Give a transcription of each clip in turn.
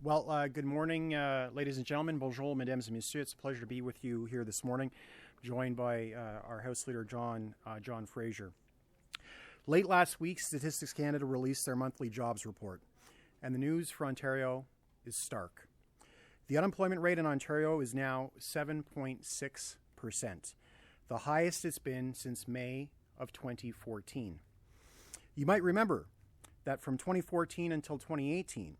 Well, good morning, ladies and gentlemen. Bonjour, mesdames et messieurs. It's a pleasure to be with you here this morning, joined by our House Leader, John Fraser. Late last week, Statistics Canada released their monthly jobs report, and the news for Ontario is stark. The unemployment rate in Ontario is now 7.6%, the highest it's been since May of 2014. You might remember that from 2014 until 2018,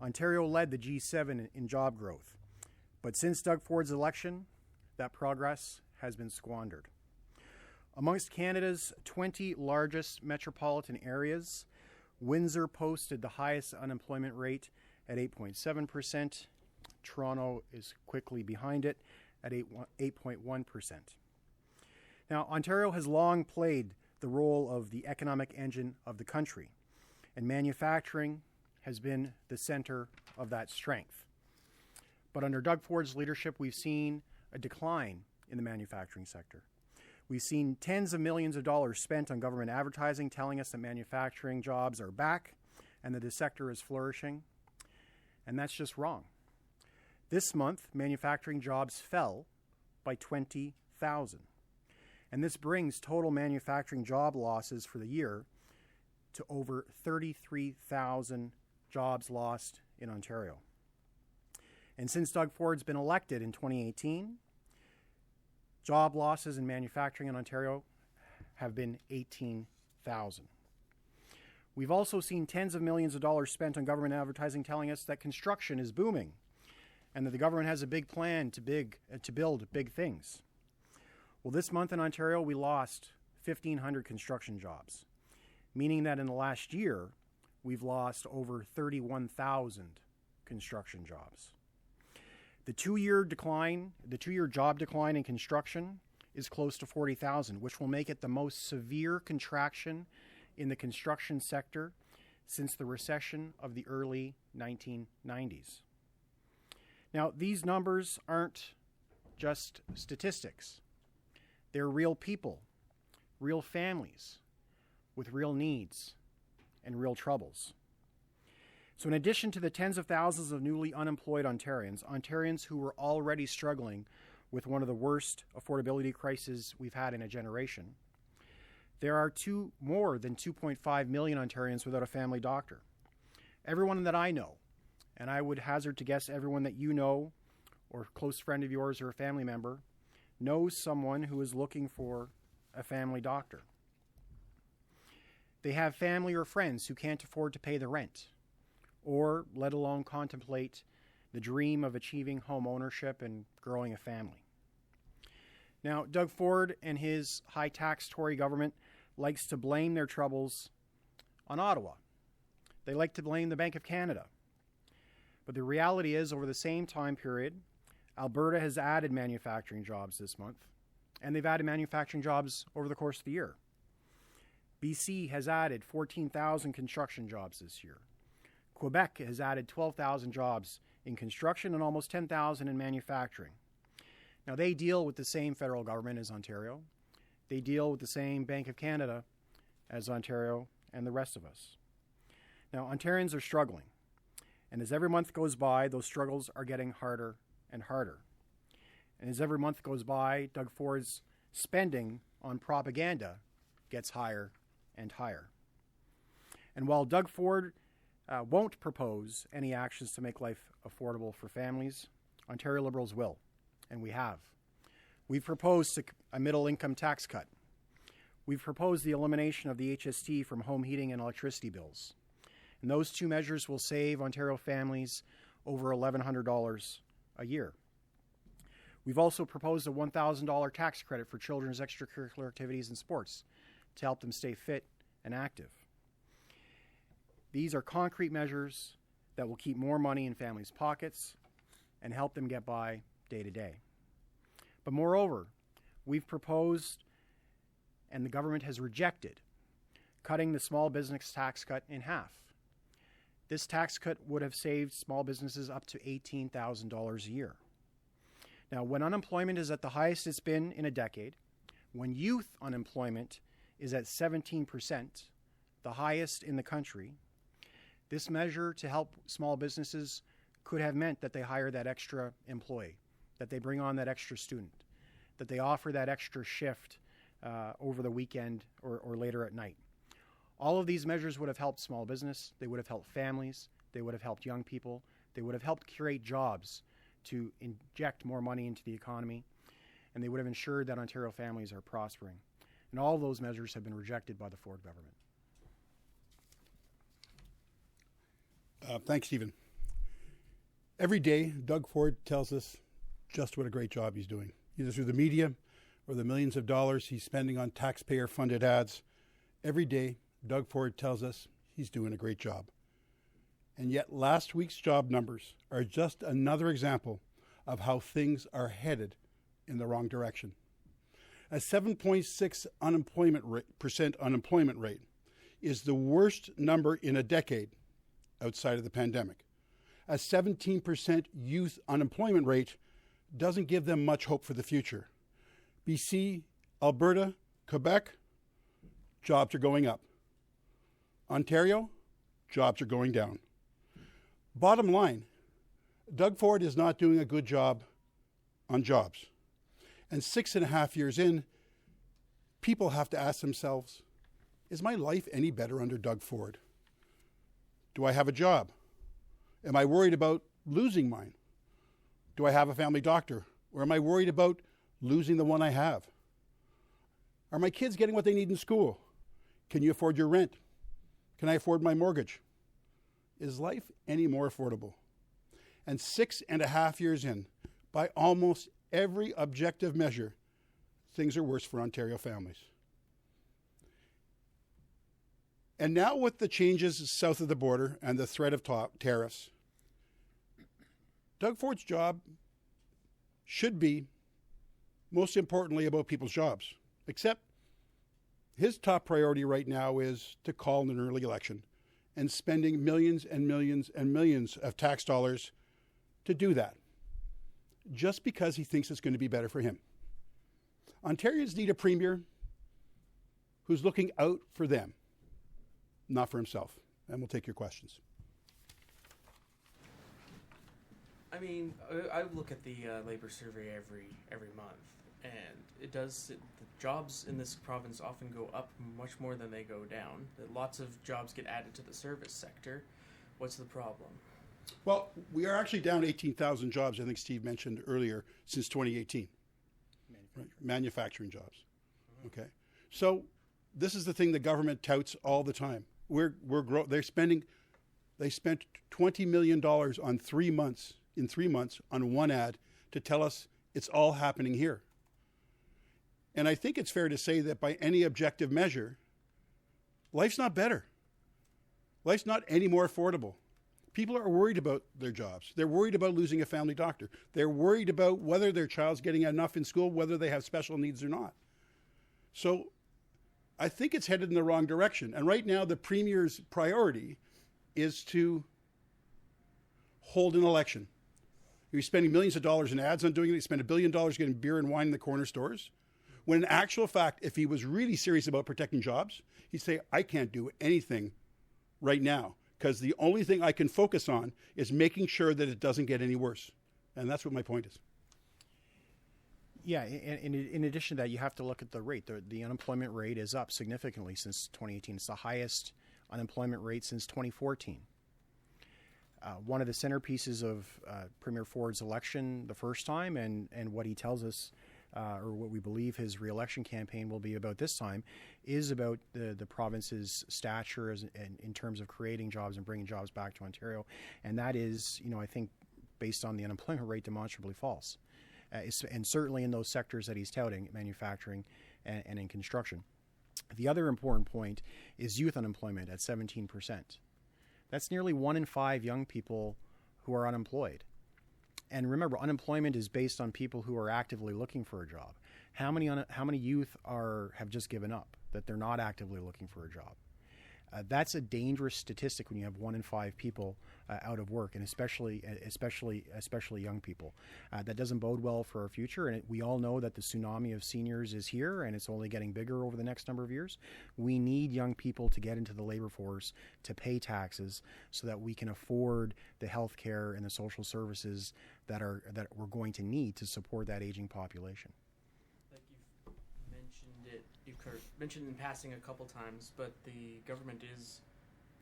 Ontario led the G7 in job growth. But since Doug Ford's election, that progress has been squandered. Amongst Canada's 20 largest metropolitan areas, Windsor posted the highest unemployment rate at 8.7%. Toronto is quickly behind it at 8.1%. Now, Ontario has long played the role of the economic engine of the country, and manufacturing has been the center of that strength. But under Doug Ford's leadership, we've seen a decline in the manufacturing sector. We've seen tens of millions of dollars spent on government advertising telling us that manufacturing jobs are back and that the sector is flourishing. And that's just wrong. This month, manufacturing jobs fell by 20,000. And this brings total manufacturing job losses for the year to over 33,000 jobs lost in Ontario. And since Doug Ford's been elected in 2018, job losses in manufacturing in Ontario have been 18,000. We've also seen tens of millions of dollars spent on government advertising telling us that construction is booming and that the government has a big plan to build big things. Well, this month in Ontario, we lost 1,500 construction jobs, meaning that in the last year, we've lost over 31,000 construction jobs. The two-year job decline in construction is close to 40,000, which will make it the most severe contraction in the construction sector since the recession of the early 1990s. Now, these numbers aren't just statistics. They're real people, real families with real needs and real troubles. So in addition to the tens of thousands of newly unemployed Ontarians who were already struggling with one of the worst affordability crises we've had in a generation, there are more than 2.5 million Ontarians without a family doctor. Everyone that I know, and I would hazard to guess everyone that you know or a close friend of yours or a family member, knows someone who is looking for a family doctor. They have family or friends who can't afford to pay the rent, or let alone contemplate the dream of achieving home ownership and growing a family. Now, Doug Ford and his high-tax Tory government likes to blame their troubles on Ottawa. They like to blame the Bank of Canada. But the reality is, over the same time period, Alberta has added manufacturing jobs this month, and they've added manufacturing jobs over the course of the year. BC has added 14,000 construction jobs this year. Quebec has added 12,000 jobs in construction and almost 10,000 in manufacturing. Now, they deal with the same federal government as Ontario. They deal with the same Bank of Canada as Ontario and the rest of us. Now, Ontarians are struggling. And as every month goes by, those struggles are getting harder and harder. And as every month goes by, Doug Ford's spending on propaganda gets higher and higher. And while Doug Ford won't propose any actions to make life affordable for families, Ontario Liberals will, and we have. We've proposed a middle-income tax cut. We've proposed the elimination of the HST from home heating and electricity bills. And those two measures will save Ontario families over $1,100 a year. We've also proposed a $1,000 tax credit for children's extracurricular activities and sports to help them stay fit and active. These are concrete measures that will keep more money in families' pockets and help them get by day to day. But moreover, we've proposed, and the government has rejected, cutting the small business tax cut in half. This tax cut would have saved small businesses up to $18,000 a year. Now, when unemployment is at the highest it's been in a decade, when youth unemployment is at 17%, the highest in the country, this measure to help small businesses could have meant that they hire that extra employee, that they bring on that extra student, that they offer that extra shift over the weekend or later at night. All of these measures would have helped small business. They would have helped families. They would have helped young people. They would have helped create jobs to inject more money into the economy. And they would have ensured that Ontario families are prospering. And all of those measures have been rejected by the Ford government. Thanks, Stephen. Every day, Doug Ford tells us just what a great job he's doing, either through the media or the millions of dollars he's spending on taxpayer-funded ads. Every day, Doug Ford tells us he's doing a great job. And yet last week's job numbers are just another example of how things are headed in the wrong direction. A 7.6% unemployment rate is the worst number in a decade outside of the pandemic. A 17% youth unemployment rate doesn't give them much hope for the future. BC, Alberta, Quebec, jobs are going up. Ontario, jobs are going down. Bottom line, Doug Ford is not doing a good job on jobs. And 6.5 years in, people have to ask themselves, is my life any better under Doug Ford? Do I have a job? Am I worried about losing mine? Do I have a family doctor? Or am I worried about losing the one I have? Are my kids getting what they need in school? Can you afford your rent? Can I afford my mortgage? Is life any more affordable? And 6.5 years in, by almost every objective measure, things are worse for Ontario families. And now with the changes south of the border and the threat of tariffs, Doug Ford's job should be, most importantly, about people's jobs. Except his top priority right now is to call an early election and spending millions and millions and millions of tax dollars to do that, just because he thinks it's going to be better for him. Ontarians need a premier who's looking out for them, not for himself. And we'll take your questions. I mean, I look at the labor survey every month, and it does. The jobs in this province often go up much more than they go down. Lots of jobs get added to the service sector. What's the problem? Well, we are actually down 18,000 jobs, I think Steve mentioned earlier, since 2018. Manufacturing jobs. Mm-hmm. Okay. So this is the thing the government touts all the time. They spent $20 million on 3 months, in 3 months, on one ad to tell us it's all happening here. And I think it's fair to say that by any objective measure, life's not better. Life's not any more affordable. People are worried about their jobs. They're worried about losing a family doctor. They're worried about whether their child's getting enough in school, whether they have special needs or not. So I think it's headed in the wrong direction. And right now, the Premier's priority is to hold an election. He's spending millions of dollars in ads on doing it. He spent $1 billion getting beer and wine in the corner stores. When in actual fact, if he was really serious about protecting jobs, he'd say, I can't do anything right now, because the only thing I can focus on is making sure that it doesn't get any worse. And that's what my point is. Yeah, in addition to that, you have to look at the rate. The unemployment rate is up significantly since 2018. It's the highest unemployment rate since 2014. One of the centerpieces of Premier Ford's election the first time, and what he tells us, or what we believe his re-election campaign will be about this time, is about the province's stature in terms of creating jobs and bringing jobs back to Ontario. And that is, I think, based on the unemployment rate, demonstrably false. And certainly in those sectors that he's touting, manufacturing and in construction. The other important point is youth unemployment at 17%. That's nearly 1 in 5 young people who are unemployed. And remember, unemployment is based on people who are actively looking for a job. How many youth have just given up, that they're not actively looking for a job? That's a dangerous statistic when you have 1 in 5 people out of work, and especially young people. That doesn't bode well for our future. And we all know that the tsunami of seniors is here, and it's only getting bigger over the next number of years. We need young people to get into the labor force, to pay taxes, so that we can afford the health care and the social services that we're going to need to support that aging population. Like you've mentioned it, you've mentioned in passing a couple times, but the government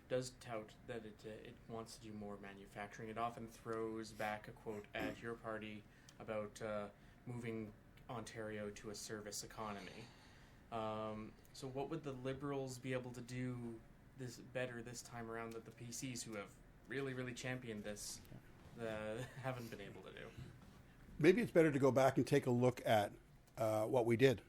does tout that it wants to do more manufacturing. It often throws back a quote at your party about moving Ontario to a service economy. So what would the Liberals be able to do this better this time around that the PCs, who have really, really championed this, haven't been able to do? Maybe it's better to go back and take a look at what we did.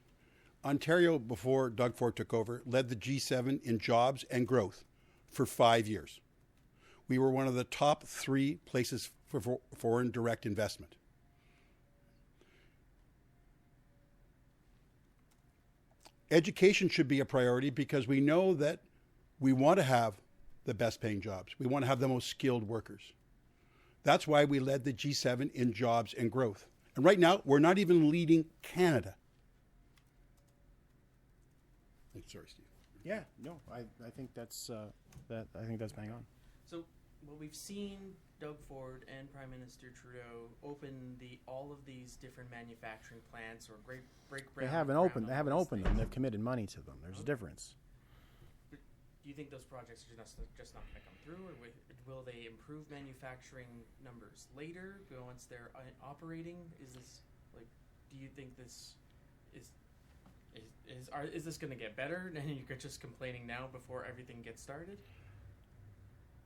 Ontario, before Doug Ford took over, led the G7 in jobs and growth for 5 years. We were one of the top 3 places for foreign direct investment. Education should be a priority because we know that we want to have the best paying jobs. We want to have the most skilled workers. That's why we led the G7 in jobs and growth. And right now, we're not even leading Canada. Sorry, Steve. Yeah, no, I think that's bang on. So, well, we've seen Doug Ford and Prime Minister Trudeau open all of these different manufacturing plants or break ground. They haven't opened them. They've committed money to them. There's a difference. But do you think those projects are just not going to come through, or will they improve manufacturing numbers later once they're operating? Do you think this is this going to get better, and you're just complaining now before everything gets started?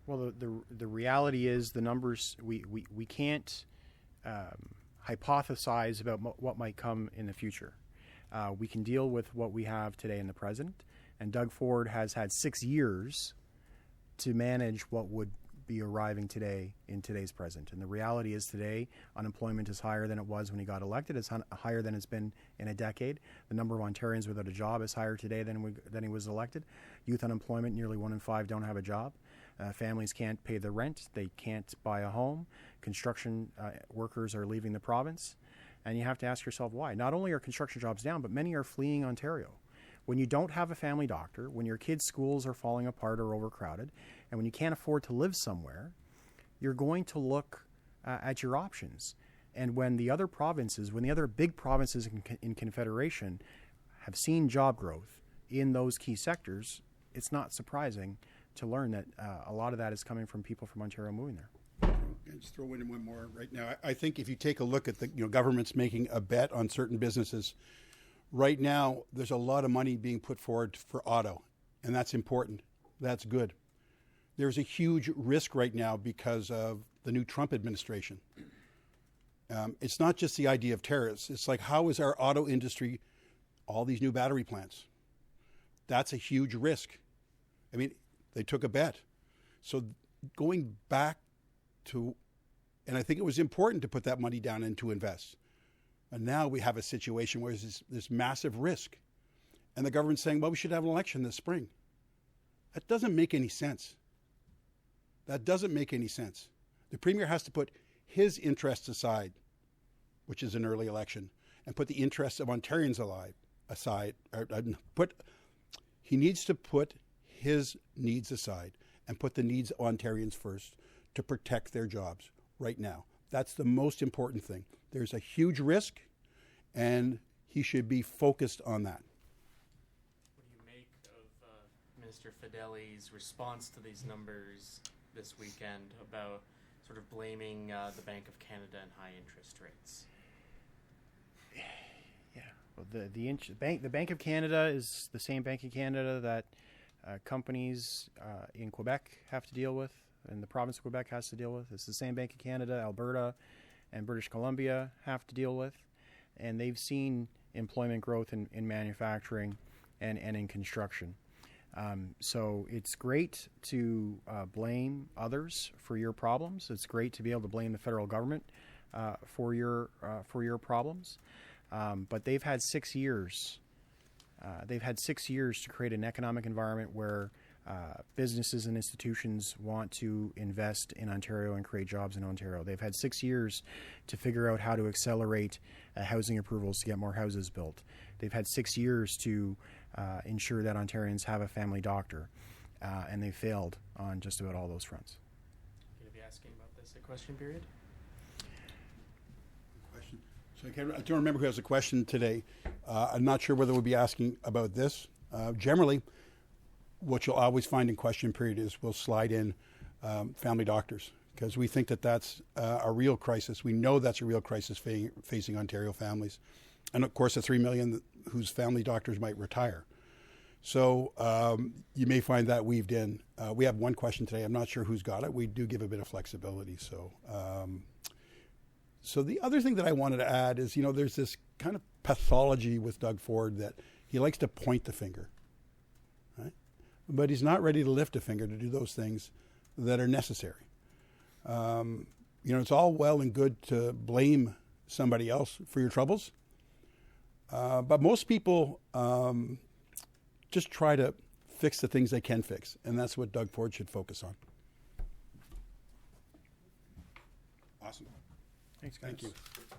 Well, the reality is the numbers, we can't hypothesize about what might come in the future. We can deal with what we have today in the present, and Doug Ford has had 6 years to manage what would be arriving today in today's present. And the reality is today, unemployment is higher than it was when he got elected. It's higher than it's been in a decade. The number of Ontarians without a job is higher today than he was elected. Youth unemployment, nearly 1 in 5 don't have a job. Families can't pay the rent. They can't buy a home. Construction workers are leaving the province. And you have to ask yourself why. Not only are construction jobs down, but many are fleeing Ontario. When you don't have a family doctor, when your kids' schools are falling apart or overcrowded, and when you can't afford to live somewhere, you're going to look at your options. And when the other big provinces in Confederation have seen job growth in those key sectors, it's not surprising to learn that a lot of that is coming from people from Ontario moving there. And just throw in one more right now. I think if you take a look at the government's making a bet on certain businesses, right now there's a lot of money being put forward for auto, and that's important. That's good. There's a huge risk right now because of the new Trump administration. It's not just the idea of tariffs. It's like, how is our auto industry, all these new battery plants? That's a huge risk. I mean, they took a bet. So going back to, and I think it was important to put that money down and to invest. And now we have a situation where there's this massive risk. And the government's saying, well, we should have an election this spring. That doesn't make any sense. That doesn't make any sense. The Premier has to put his interests aside, which is an early election, and put the interests of Ontarians aside. He needs to put his needs aside and put the needs of Ontarians first to protect their jobs right now. That's the most important thing. There's a huge risk, and he should be focused on that. What do you make of Minister Fideli's response to these numbers this weekend about sort of blaming the Bank of Canada and high interest rates? Yeah, well, the Bank of Canada is the same Bank of Canada that companies in Quebec have to deal with, and the province of Quebec has to deal with. It's the same Bank of Canada, Alberta, and British Columbia have to deal with, and they've seen employment growth in manufacturing and in construction. So it's great to blame others for your problems. It's great to be able to blame the federal government for your problems. But they've had 6 years. They've had 6 years to create an economic environment where businesses and institutions want to invest in Ontario and create jobs in Ontario. They've had 6 years to figure out how to accelerate housing approvals to get more houses built. They've had 6 years to ensure that Ontarians have a family doctor, and they failed on just about all those fronts. You're going to be asking about this at question period? Question. So I don't remember who has a question today. I'm not sure whether we'll be asking about this. Generally, what you'll always find in question period is we'll slide in family doctors, because we think that that's a real crisis. We know that's a real crisis facing Ontario families. And of course, the 3 million whose family doctors might retire. So you may find that weaved in. We have one question today. I'm not sure who's got it. We do give a bit of flexibility. So the other thing that I wanted to add is, there's this kind of pathology with Doug Ford that he likes to point the finger, right? But he's not ready to lift a finger to do those things that are necessary. It's all well and good to blame somebody else for your troubles. But most people just try to fix the things they can fix. And that's what Doug Ford should focus on. Awesome. Thanks, guys. Thank you.